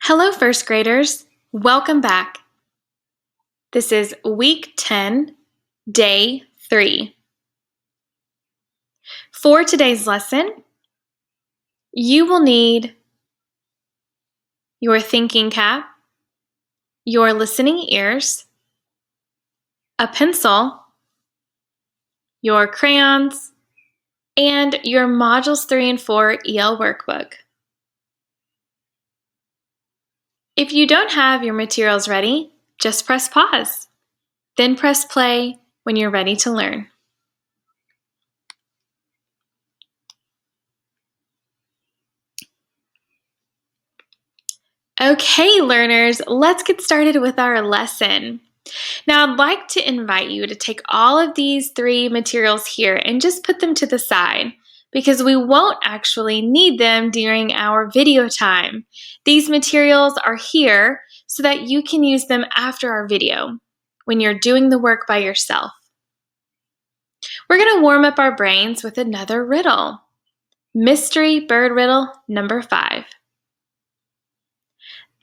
Hello, first graders. Welcome back. This is week 10, day 3. For today's lesson, you will need your thinking cap, your listening ears, a pencil, your crayons, and your Modules 3 and 4 EL workbook. If you don't have your materials ready, just press pause. Then press play when you're ready to learn. Okay, learners, let's get started with our lesson. Now, I'd like to invite you to take all of these 3 materials here and just put them to the side because we won't actually need them during our video time. These materials are here so that you can use them after our video when you're doing the work by yourself. We're going to warm up our brains with another riddle. Mystery bird riddle number 5.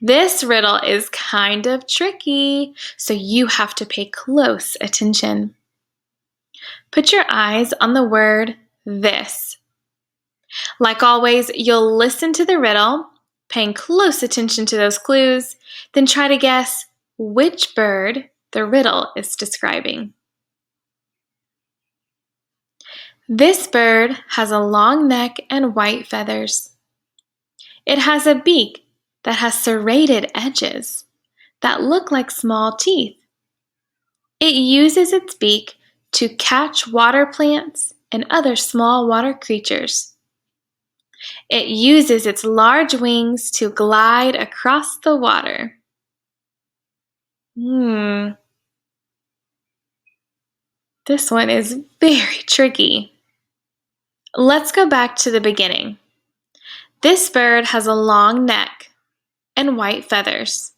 This riddle is kind of tricky, so you have to pay close attention. Put your eyes on the word this. Like always, you'll listen to the riddle, paying close attention to those clues, then try to guess which bird the riddle is describing. This bird has a long neck and white feathers. It has a beak that has serrated edges that look like small teeth. It uses its beak to catch water plants and other small water creatures. It uses its large wings to glide across the water. This one is very tricky. Let's go back to the beginning. This bird has a long neck and white feathers.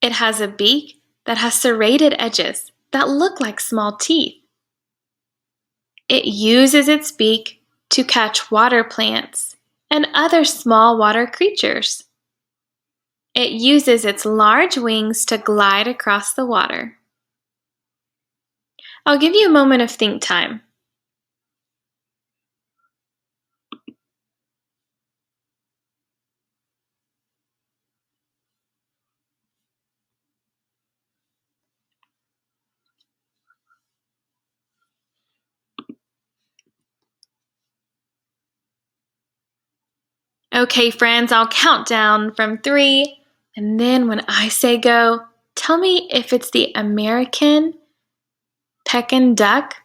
It has a beak that has serrated edges that look like small teeth. It uses its beak to catch water plants and other small water creatures. It uses its large wings to glide across the water. I'll give you a moment of think time. Okay, friends, I'll count down from 3, and then when I say go, tell me if it's the American pekin duck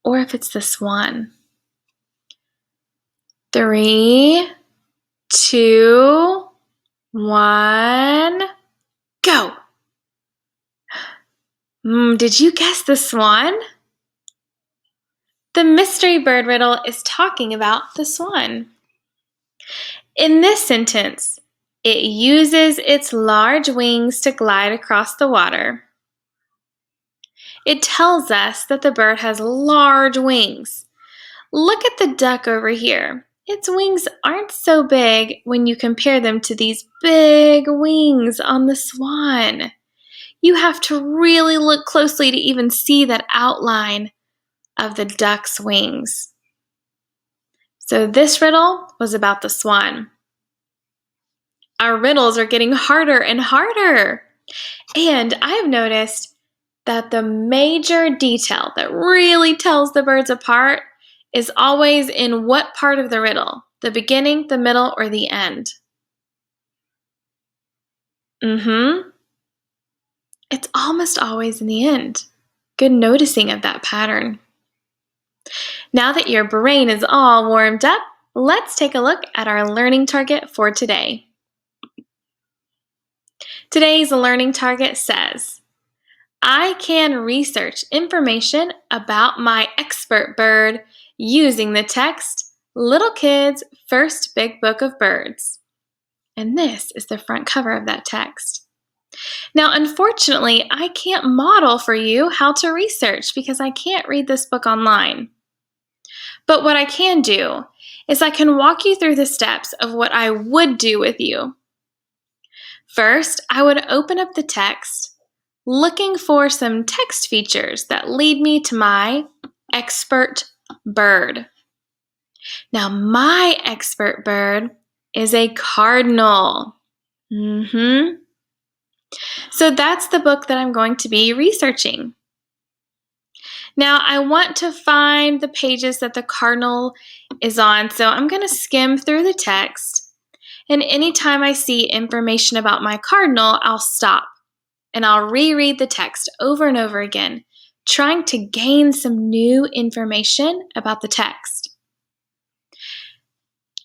or if it's the swan. 3, 2, 1, go! Did you guess the swan? The mystery bird riddle is talking about the swan. In this sentence, it uses its large wings to glide across the water. It tells us that the bird has large wings. Look at the duck over here. Its wings aren't so big when you compare them to these big wings on the swan. You have to really look closely to even see that outline of the duck's wings. So this riddle was about the swan. Our riddles are getting harder and harder. And I've noticed that the major detail that really tells the birds apart is always in what part of the riddle? The beginning, the middle, or the end? It's almost always in the end. Good noticing of that pattern. Now that your brain is all warmed up, let's take a look at our learning target for today. Today's learning target says, I can research information about my expert bird using the text, Little Kid's First Big Book of Birds. And this is the front cover of that text. Now, unfortunately, I can't model for you how to research because I can't read this book online. But what I can do is I can walk you through the steps of what I would do with you. First, I would open up the text, looking for some text features that lead me to my expert bird. Now, my expert bird is a cardinal. So that's the book that I'm going to be researching. Now, I want to find the pages that the cardinal is on, so I'm going to skim through the text. And anytime I see information about my cardinal, I'll stop and I'll reread the text over and over again, trying to gain some new information about the text.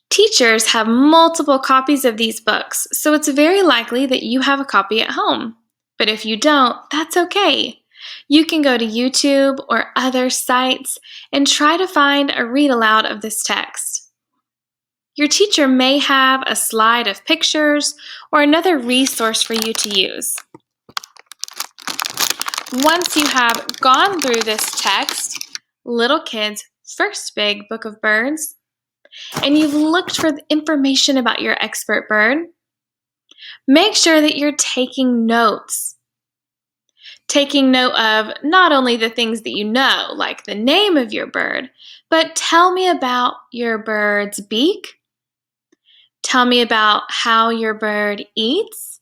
Teachers have multiple copies of these books, so it's very likely that you have a copy at home. But if you don't, that's okay. You can go to YouTube or other sites and try to find a read aloud of this text. Your teacher may have a slide of pictures or another resource for you to use. Once you have gone through this text, Little Kid's First Big Book of Birds, and you've looked for the information about your expert bird, make sure that you're taking notes. Taking note of not only the things that you know, like the name of your bird, but tell me about your bird's beak. Tell me about how your bird eats,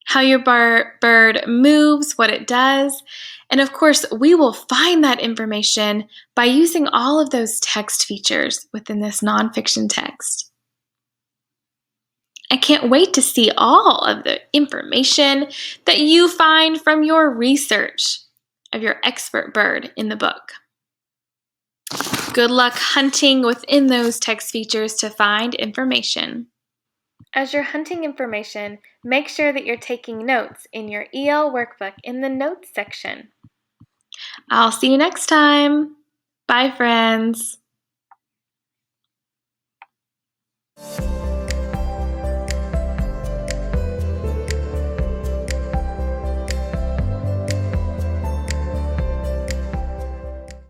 how your bird moves, what it does. And of course, we will find that information by using all of those text features within this nonfiction text. I can't wait to see all of the information that you find from your research of your expert bird in the book. Good luck hunting within those text features to find information. As you're hunting information, make sure that you're taking notes in your EL workbook in the notes section. I'll see you next time. Bye, friends.